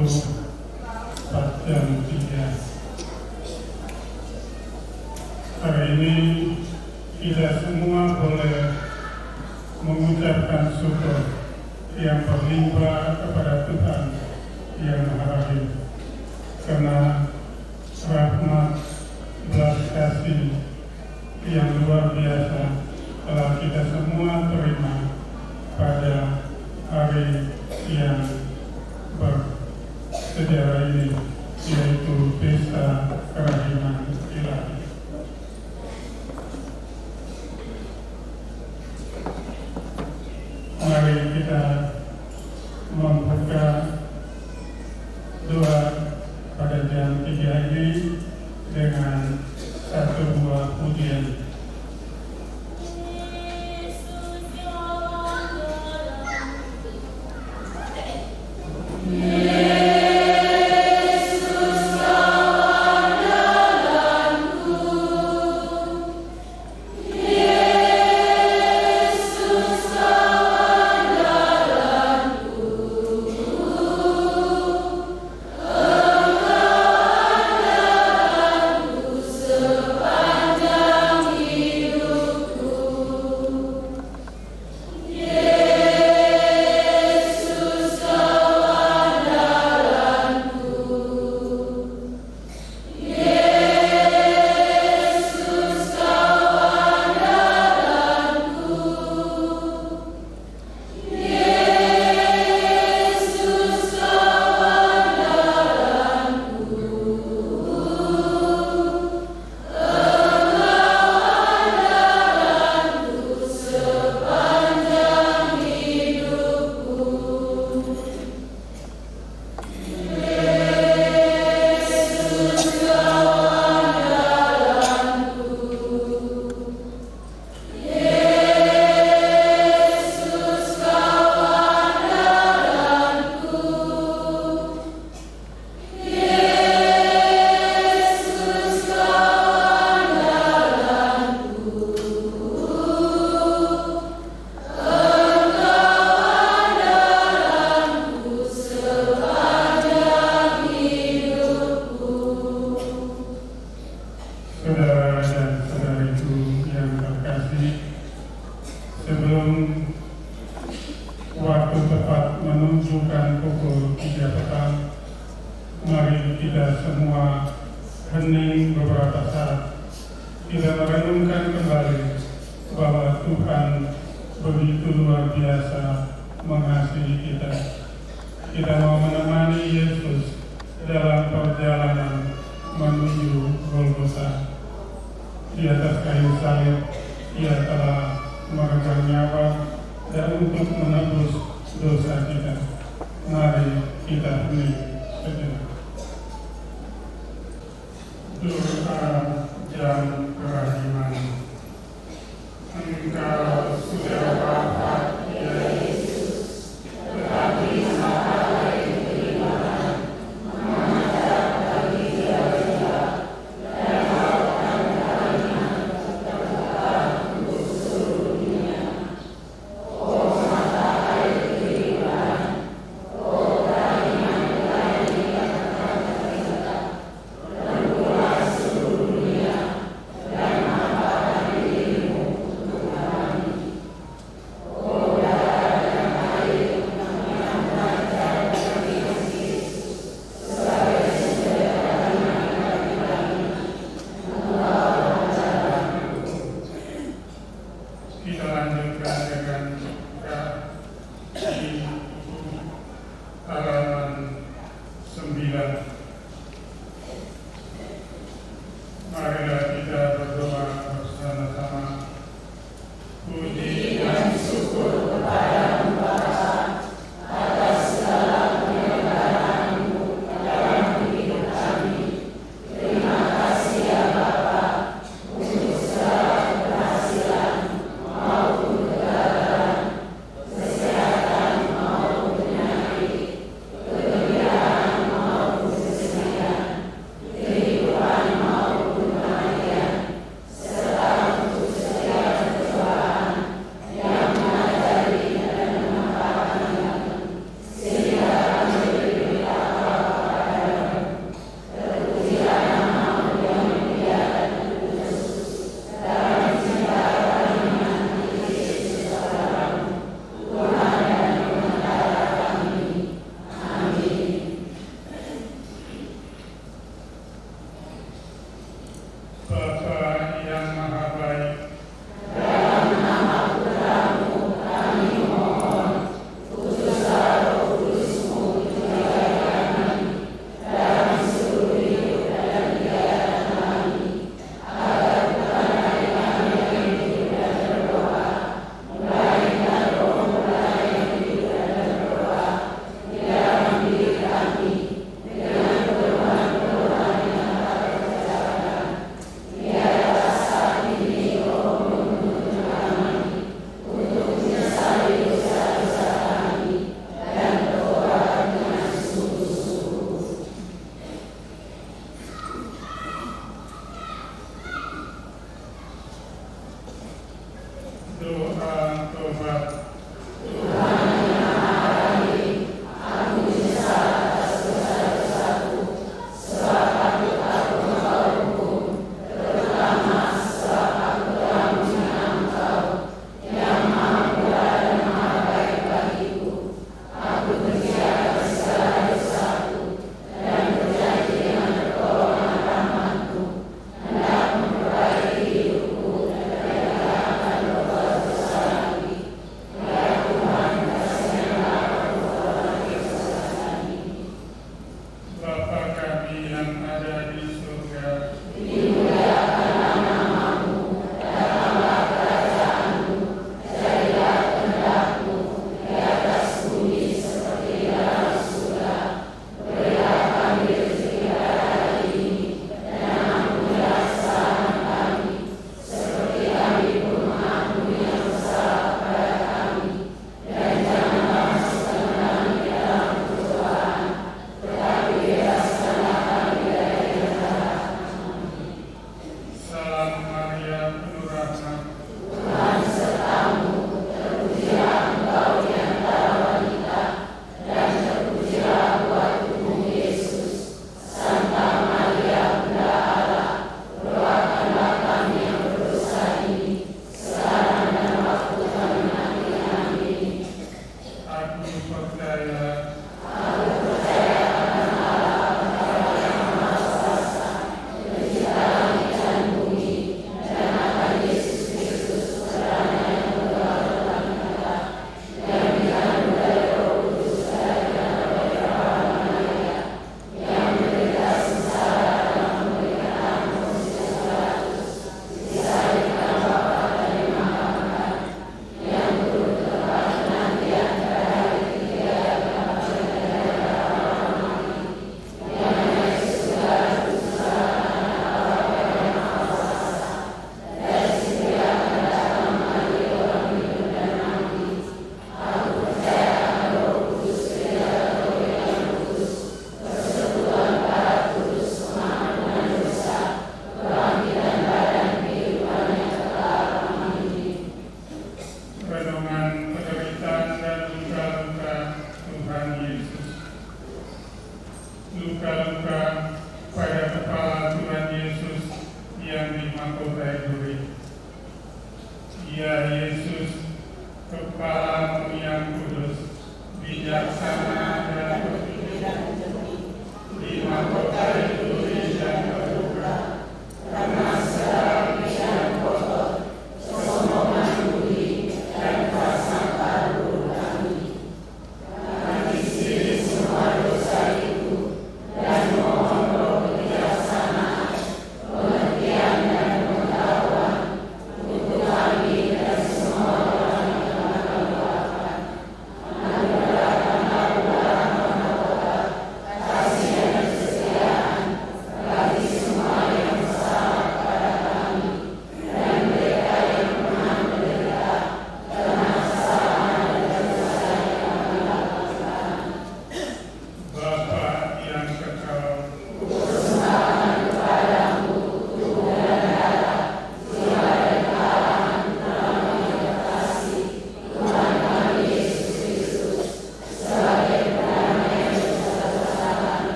4:03. Hari ini kita semua boleh mengucapkan syukur yang berlimpah kepada Tuhan yang Maha Baik, karena rahmat belas kasih yang luar biasa telah kita semua terima pada hari yang bersejarah ini, yaitu Pesta Kerahiman Ilahi. Mari kita membuka doa pada jam 3 ini dengan satu buah pujian.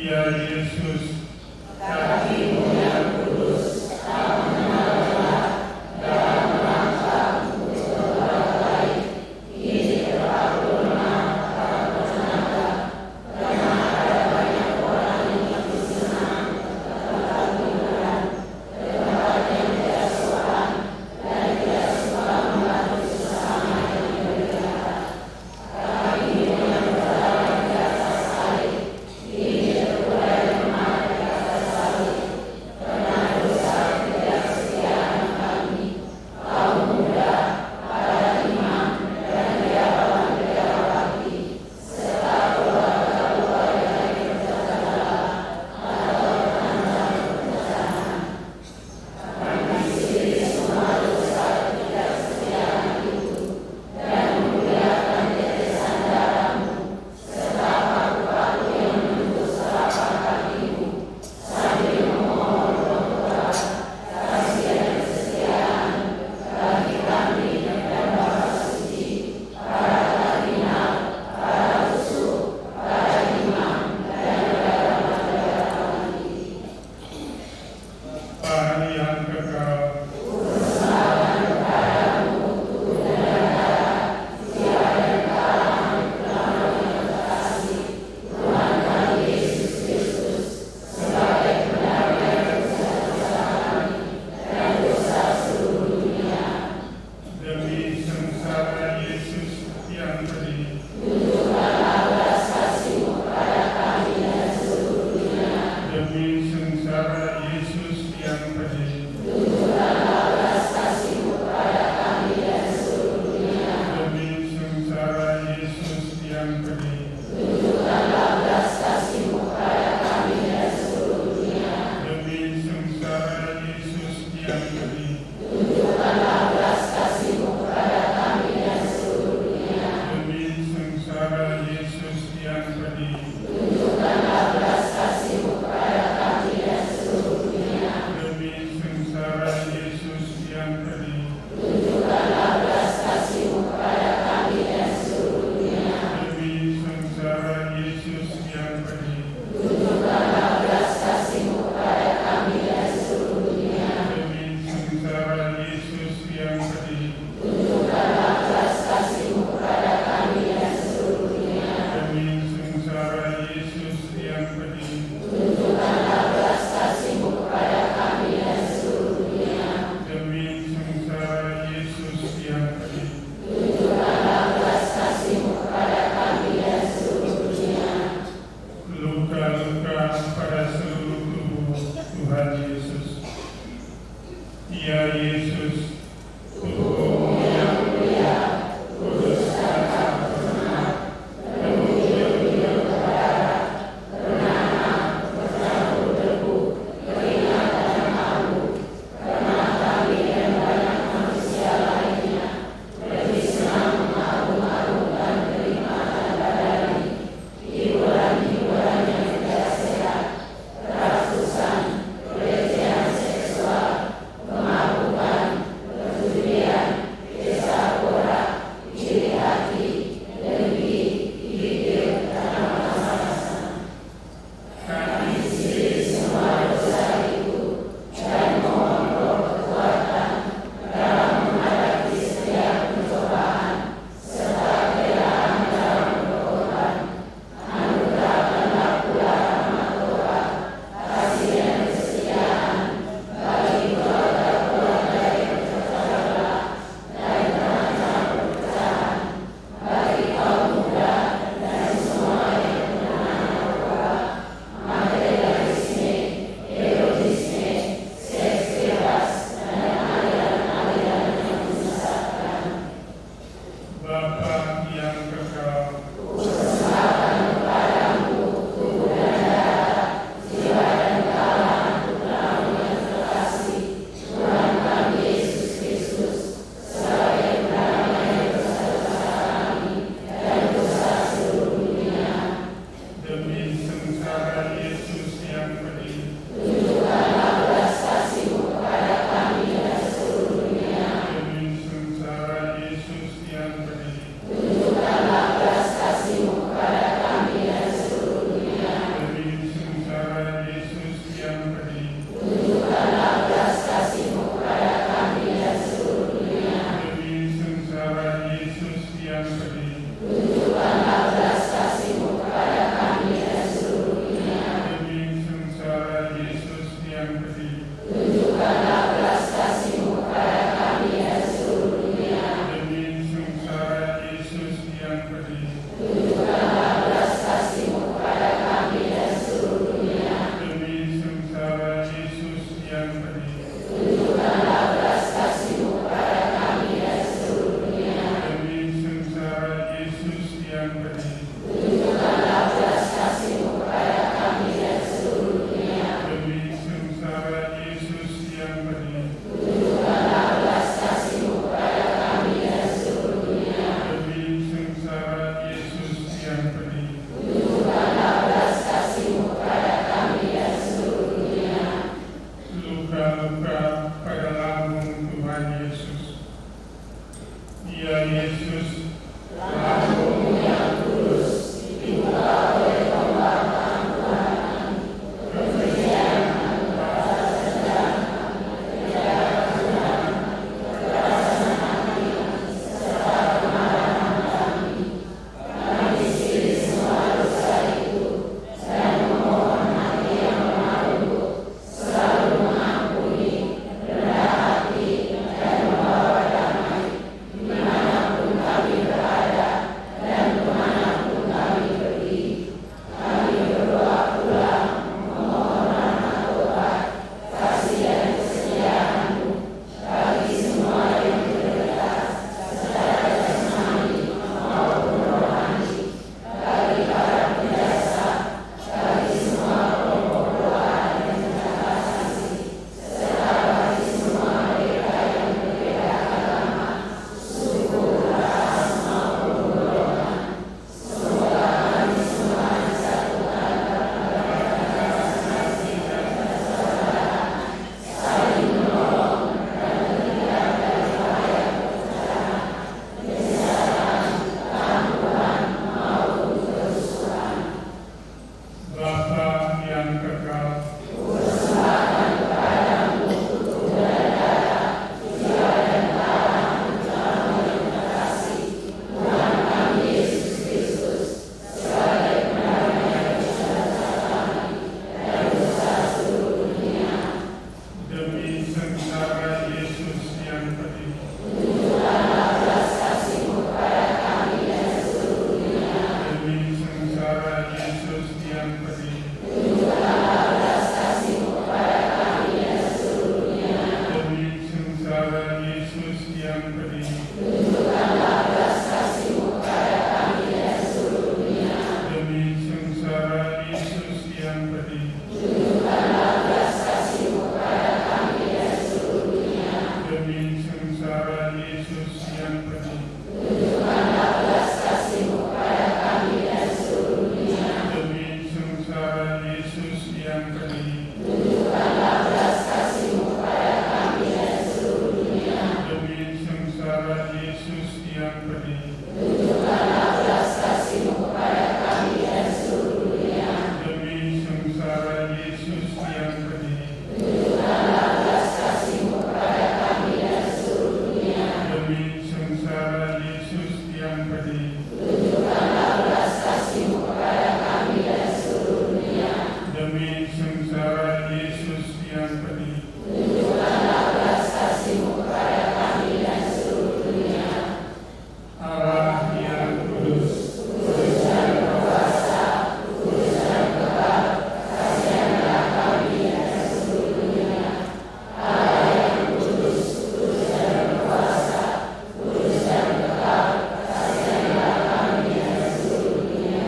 Ya Yesus, kakimu yang kudus tak menolak dalam rangka untuk berbuat baik, kini tetap lunak tak bertenaga, karena ada banyak orang yang ikut senang tempat hiburan, tempat yang tidak sopan dan tidak suka membantu sesama yang menderita. Kakimu yang berjalan di atas air, kini terkulai lemah di atas salib. Tunjukkanlah belas kasih-Mu kepada kami dan seluruh dunia. Demi sengsara Yesus yang pedih. Tunjukkanlah belas kasih-Mu kepada kami dan seluruh dunia. Demi sengsara Yesus yang pedih. Tunjukkanlah belas kasih-Mu kepada kami dan seluruh dunia. Demi sengsara Yesus yang pedih. Tunjukkanlah belas kasih-Mu kepada kami dan seluruh dunia. Demi sengsara Yesus yang pedih. Tunjukkanlah belas kasih-Mu kepada kami dan seluruh dunia. Demi sengsara Yesus yang pedih. Tunjukkanlah belas kasih-Mu kepada kami dan seluruh dunia. Demi sengsara Yesus yang pedih. Tunjukkanlah belas kasih-Mu kepada kami dan seluruh dunia. Allah yang kudus, Kudus dan berkuasa, kudus dan kekal, kasihanlah kami dan seluruh dunia. Allah yang kudus, kudus dan berkuasa, kudus dan kekal, kasihanlah kami dan seluruh dunia.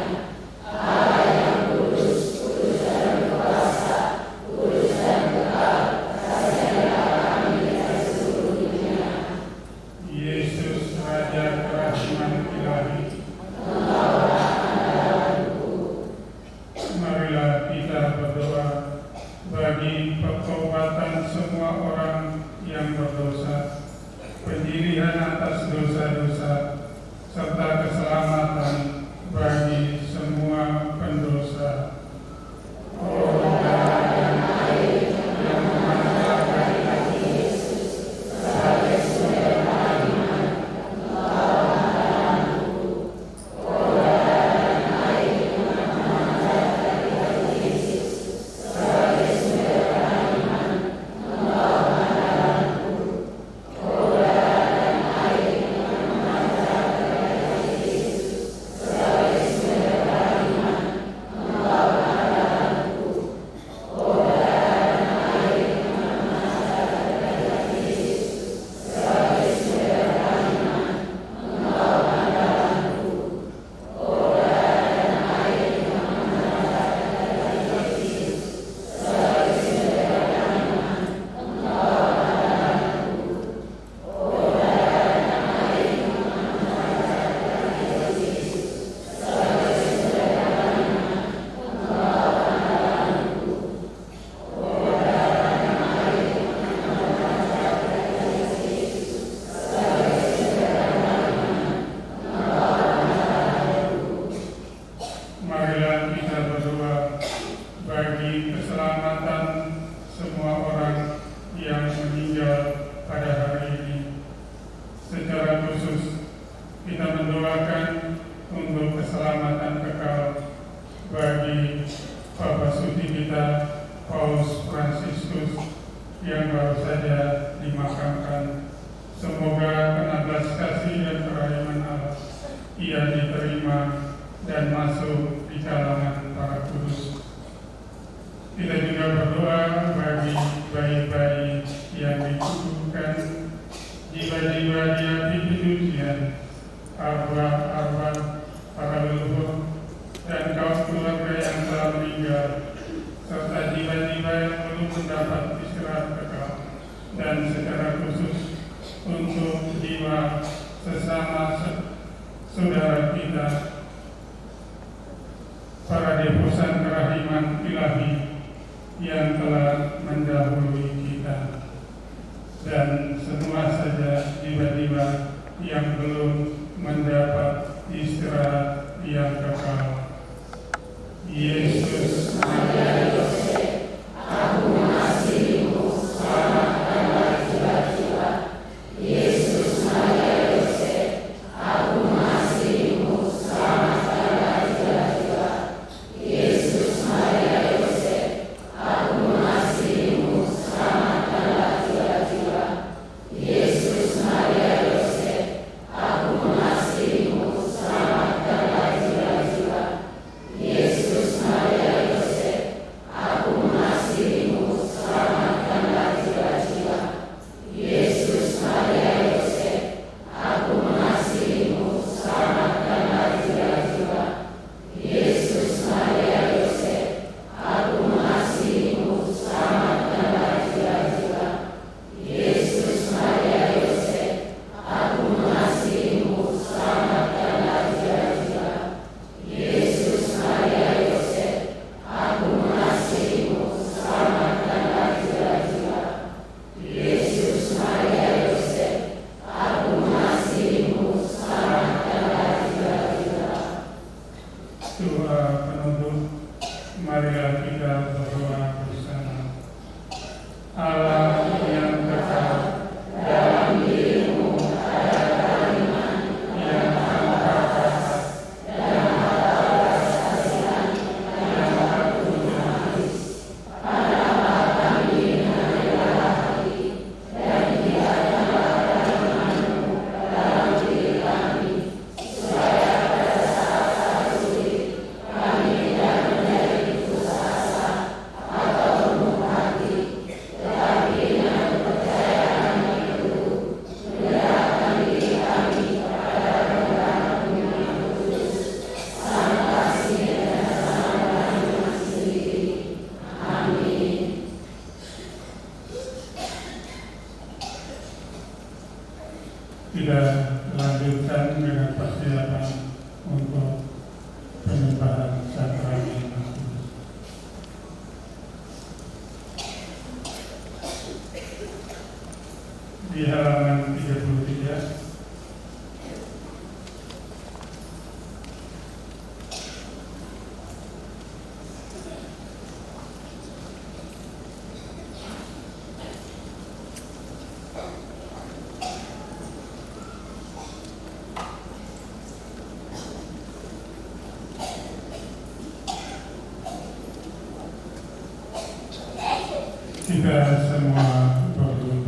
Allah yang kudus, kudus dan berkuasa, kudus dan kekal, kasihanlah kami dan seluruh dunia. Yesus Raja Kerahiman Ilahi. Marilah kita berdoa bagi pertobatan semua orang yang berdosa, pendirian atas dosa-dosa, serta keselamatan bagi semua pendosa. Oh darah dan air yang memancar dari hati Yesus sebagai sumber pengharapan, marilah kita berdoa bagi keselamatan semua orang yang meninggal pada hari ini. Secara khusus, kita mendoakan untuk keselamatan kekal bagi Bapak Suci kita Paus Fransiskus yang baru saja dimakamkan. Semoga karena belas kasih dan kerahiman Allah ia diterima dan masuk di kalangan para kudus. Kita juga berdoa bagi bayi-bayi yang dikukuhkan, jiwa-jiwa di hati kesucian, arwah-arwah para leluhur dan kaum keluarga yang telah meninggal, serta jiwa-jiwa yang belum mendapat istirahat kekal, dan secara khusus untuk jiwa sesama saudara kita, para deposan kerahiman ilahi yang telah mendahului kita, dan semua saja jiwa-jiwa yang belum mendapat istirahat yang kekal. Yesus Maria Yosef, aku mengasihimu, selamatkanlah jiwa-jiwa. Yesus Maria Yosef, aku mengasihimu, selamatkanlah jiwa-jiwa. Yesus Maria Yosef, aku mengasihimu, selamatkanlah jiwa-jiwa. Yesus Maria Yosef, aku mengasihimu, selamatkanlah jiwa-jiwa. di halaman 33. Kita semua berdua.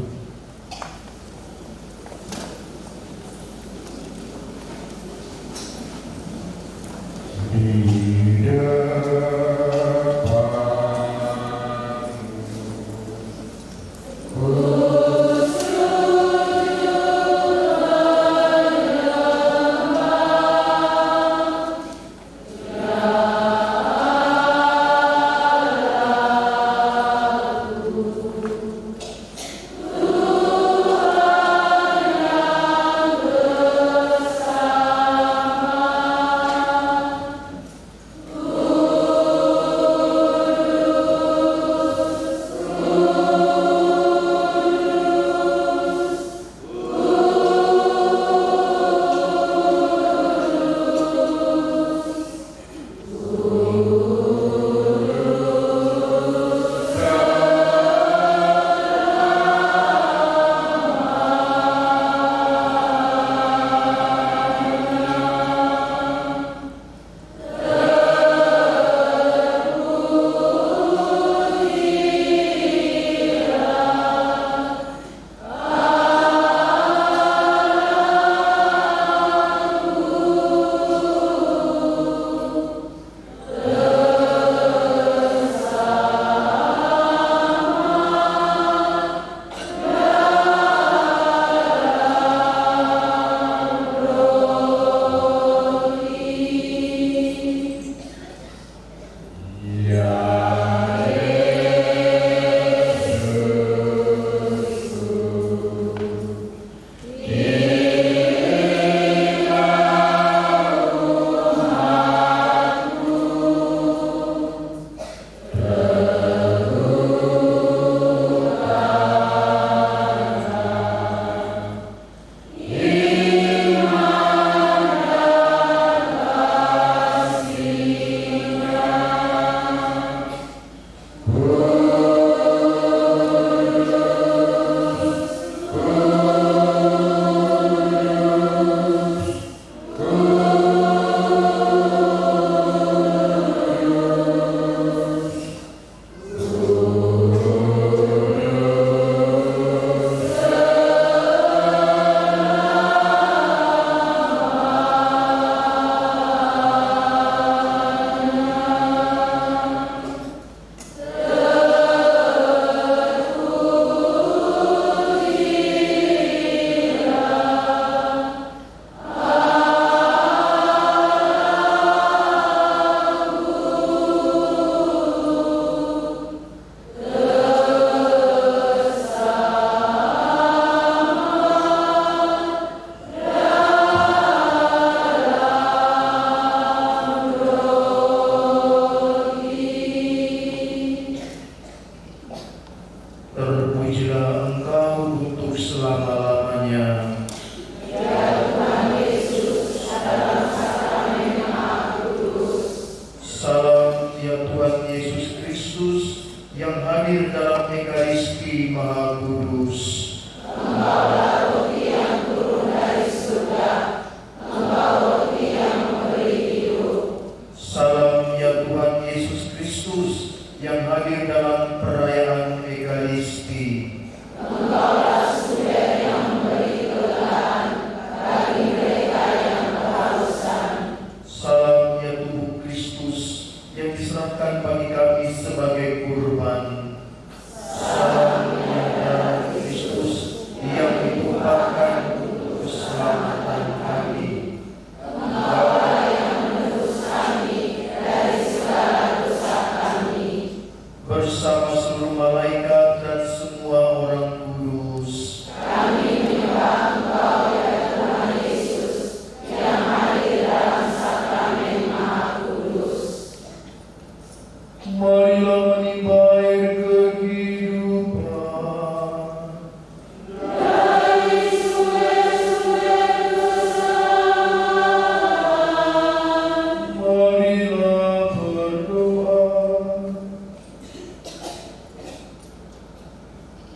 Marilah menimba air kehidupan.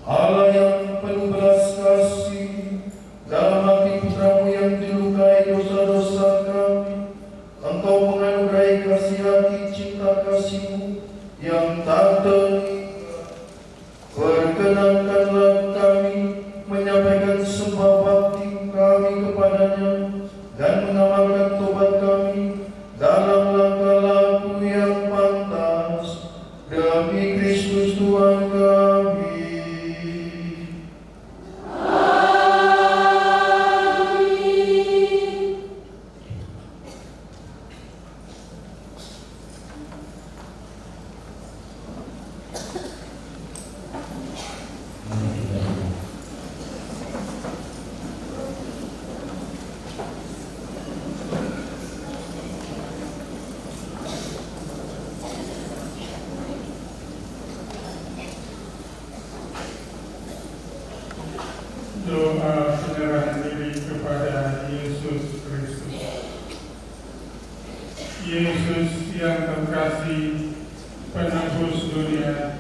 Allah yang penuh belas kasih, dalam hati putramu yang dilukai dosa-dosa kami, Engkau menganugerahi kasih hati cinta kasih-Mu yang tak terhingga. Perkenankanlah kami menyampaikan sembah bakti kami kepadanya dan mengamalkan tobat kami dalam langkah laku yang pantas demi Kristus Tuhan kami. Doa penyerahan diri kepada Yesus Kristus. Yesus yang terkasih, penebus dunia,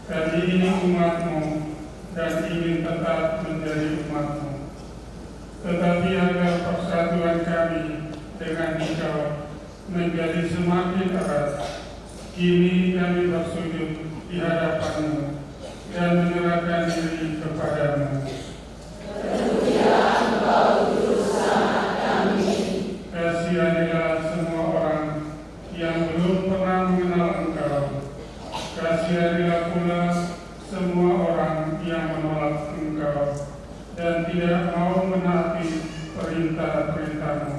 kami ini umat-Mu dan ingin tetap menjadi umat-Mu. Tetapi agar persatuan kami dengan Engkau menjadi semakin erat, kini kami bersujud di hadapan-Mu dan menyerahkan diri kepada-Mu. Kasihanilah semua orang yang belum pernah mengenal Engkau. Kasihanilah pula semua orang yang menolak Engkau dan tidak mau menaati perintah-perintah-Mu.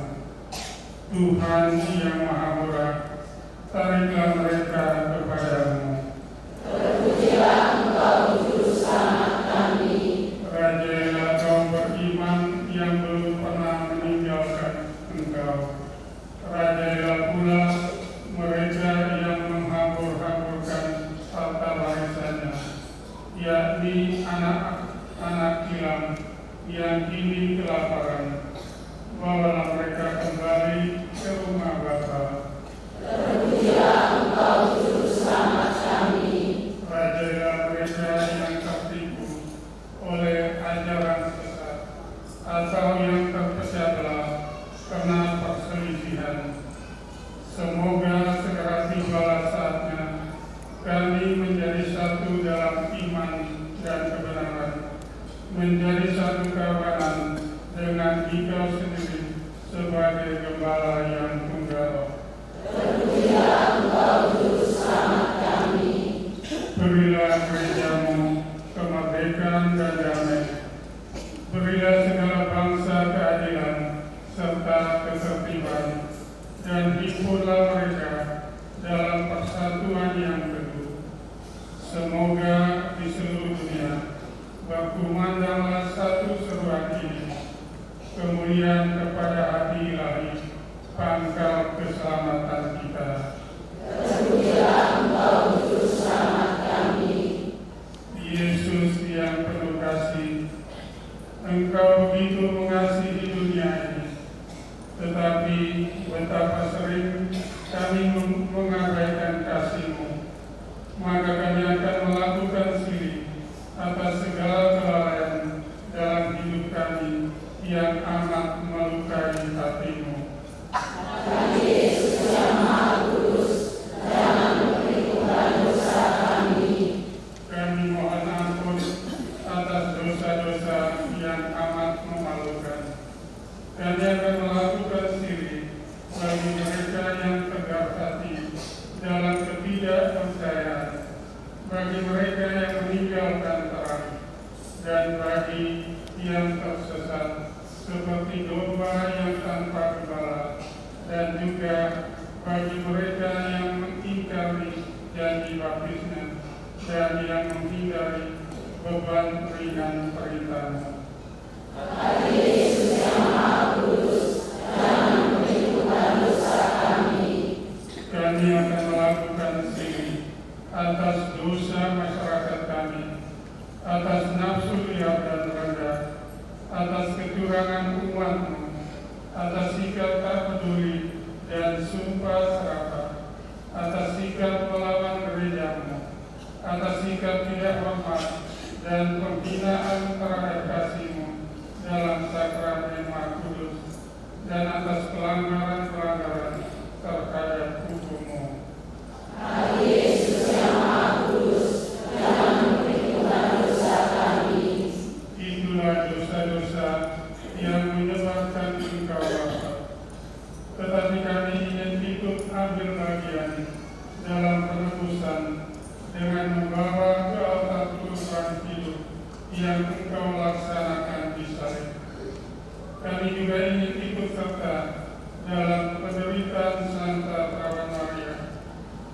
Tuhan yang Maha Murah, tariklah mereka kepada-Mu. Terpujilah Engkau Juru Selamat kami. Rajailah kaum beriman yang belum pernah meninggalkan Engkau. Rajailah pula mereka yang menghambur-hamburkan harta warisannya, yakni anak-anak kilam yang kini kelaparan. Bawalah mereka kembali ke rumah Bapa. Terpujilah Engkau Juru Selamat kami. Rajailah mereka yang tertipu oleh ajaran sesat atau yang terpecah belah karena perselisihan. Semoga segera tibalah saatnya kami menjadi satu dalam iman dan kebenaran, menjadi satu kawanan dengan Engkau sendiri sebagai Gembala yang tunggal. Terpujilah Engkau Juru Selamat kami. Berilah gereja-Mu kemerdekaan dan damai. Berilah segala bangsa keadilan serta ketertiban, dan himpunlah mereka dalam persatuan yang teguh. Semoga di seluruh dunia berkumandanglah satu seruan ini, kemuliaan kepada hati ilahi, pangkal keselamatan kita. Terpujilah Engkau Juru Selamat kami. Yesus yang penuh kasih, Engkau begitu mengasihi dunia ini, tetapi betapa sering kami mengabaikan kasih-Mu. Maka kami akan melakukan syirik atas segala kelalaian dalam hidup kami yang amat melukai hati-Mu. Yesus yang Maha Kudus, jangan memperhitungkan dosa kami. Kami mohon ampun atas dosa-dosa yang amat memalukan. Kami akan melakukan syirik bagi mereka yang tegar hati dalam ketidakpercayaan, bagi mereka yang meninggalkan terang, dan bagi yang tersesat seperti domba yang tanpa gembala, dan juga bagi mereka yang mengingkari janji baptisnya dan yang menghindari beban ringan perintah-Mu. Yesus yang Maha Kudus, jangan memperhitungkan dosa kami. Kami akan melakukan syirik atas dosa masyarakat kami, atas nafsu liar dan rendah, atas kecurangan umat-Mu, atas sikap tak peduli dan sumpah serapah, atas sikap melawan gereja-Mu, atas sikap tidak hormat dan pembinaan terhadap kasih-Mu dalam sakramen Maha Kudus dan atas pelanggaran-pelanggaran terhadap hukum-Mu. Yesus yang Maha Kudus, jangan memperhitungkan dosa kami. Itulah dosa-dosa yang menyebabkan Engkau wafat. Tetapi kami ingin ikut ambil bagian dalam penebusan dengan membawa ke altar kurban hidup yang Engkau laksanakan di salib. Kami juga ingin ikut serta dalam penderitaan Santa Perawan Maria,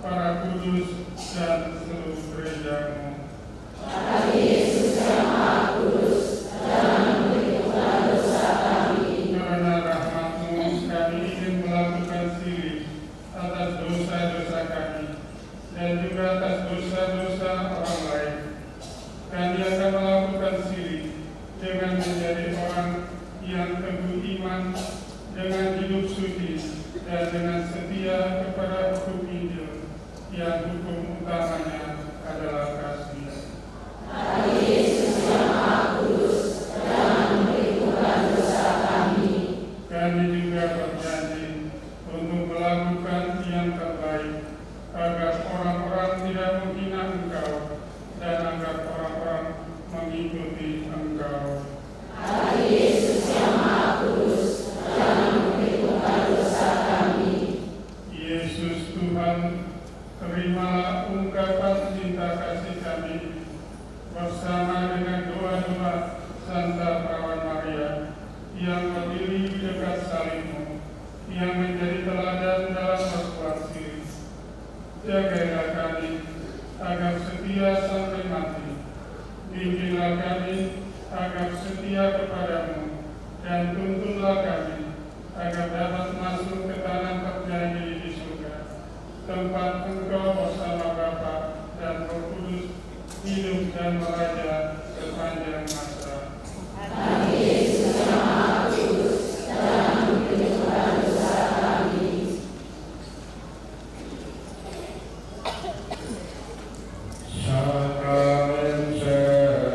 para kudus dan seluruh gereja-Mu. Yesus yang Maha Kudus, jangan memperhitungkan dosa kami. Karena rahmat-Mu, kami ingin melakukan siri atas dosa-dosa kami dan juga atas dosa-dosa orang lain. Kami akan melakukan siri dengan menjadi orang yang teguh iman, dengan hidup suci, dan dengan setia kepada hukum Injil, yang hukum utamanya adalah kasih. Yesus yang Maha Kudus, jangan memperhitungkan dosa kami. Kami juga berjanji untuk melakukan yang terbaik agar orang-orang tidak menghina Engkau dan agar orang-orang mengikuti Engkau. Yesus yang Maha Kudus, jangan memperhitungkan dosa kami. Yesus Tuhan, terimalah ungkapan cinta kasih kami bersama dengan doa-doa Santa Perawan Maria yang berdiri di dekat salib-Mu, yang menjadi teladan dalam berbuat siri. Jagailah kami agar setia sampai mati. Bimbinglah kami agar setia kepadamu, dan tuntunlah kami agar dapat masuk ke tanah perjanjian di surga, tempat Engkau bersama Bapa dan Roh Kudus hidup dan meraja sepanjang masa. Yesus yang Maha Kudus, jangan memperhitungkan dosa kami. Sakramen seagung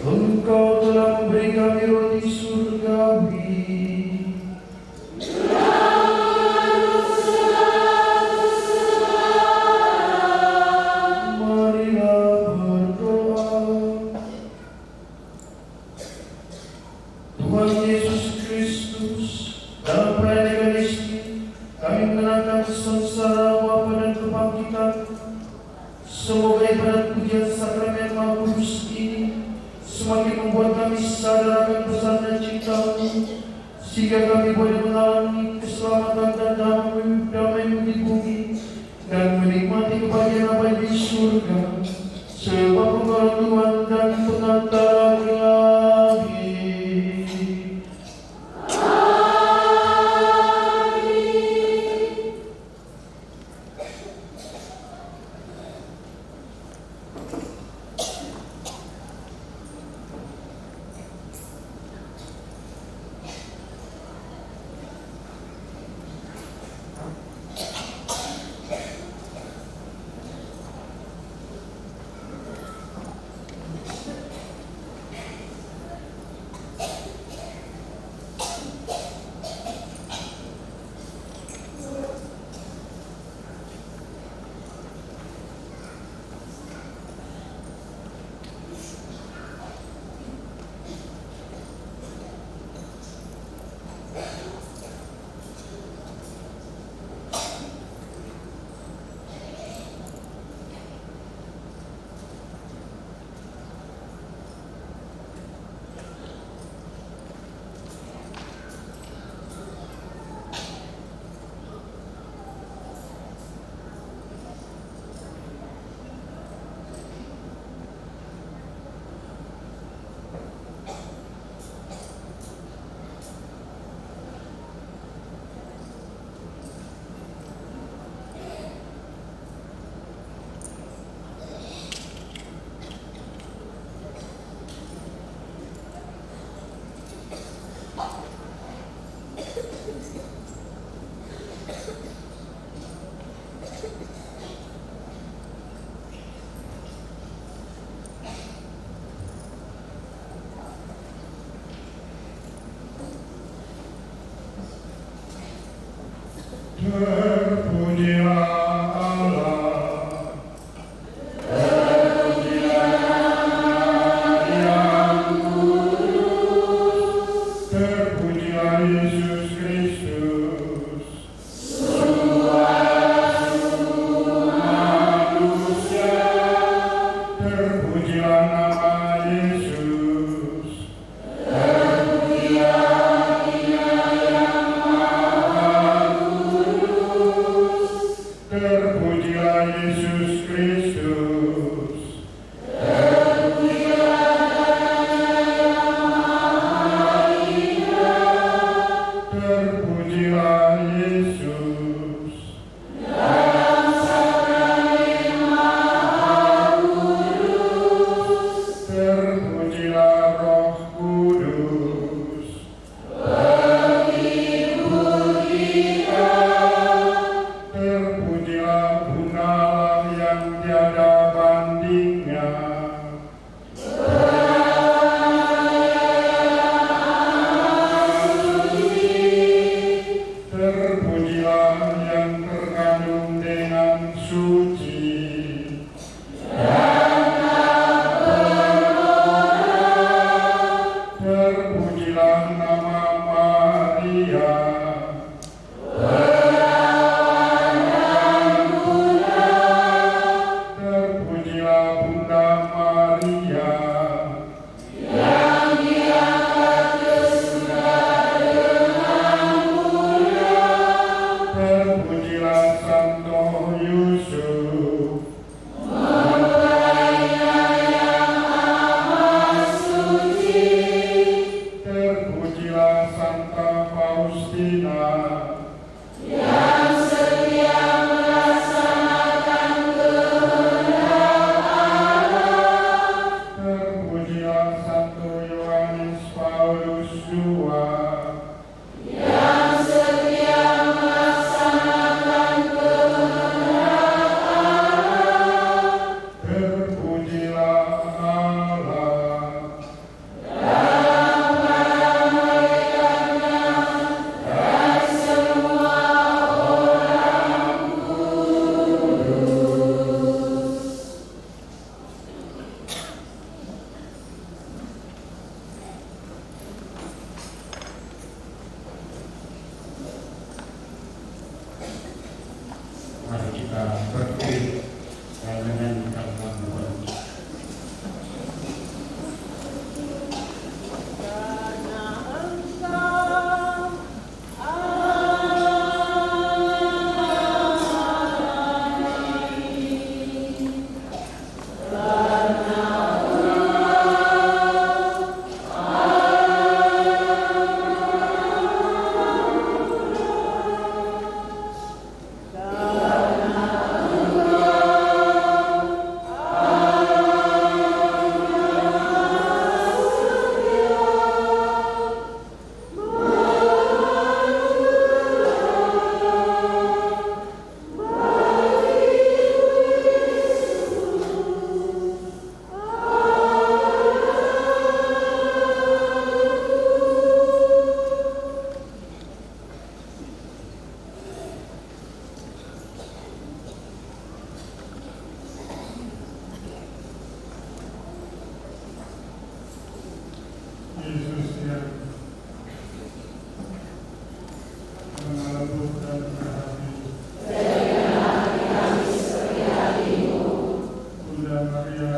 Engkau telah memberi kami roti surgawi. Marilah berdoa. Tuhan Yesus Kristus, dalam perayaan Ekaristi, kami mengenangkan sengsara wafat dan kebangkitan. Semoga ibadat pujian sakramen Maha Kudus ini semakin membuat kami sadar akan pesan dan cinta-Mu, sehingga kami boleh mengalami keselamatan dan damai di bumi dan menikmati kebahagiaan abadi di surga sebab Engkau Tuhan dan Pengantara kami. Maria,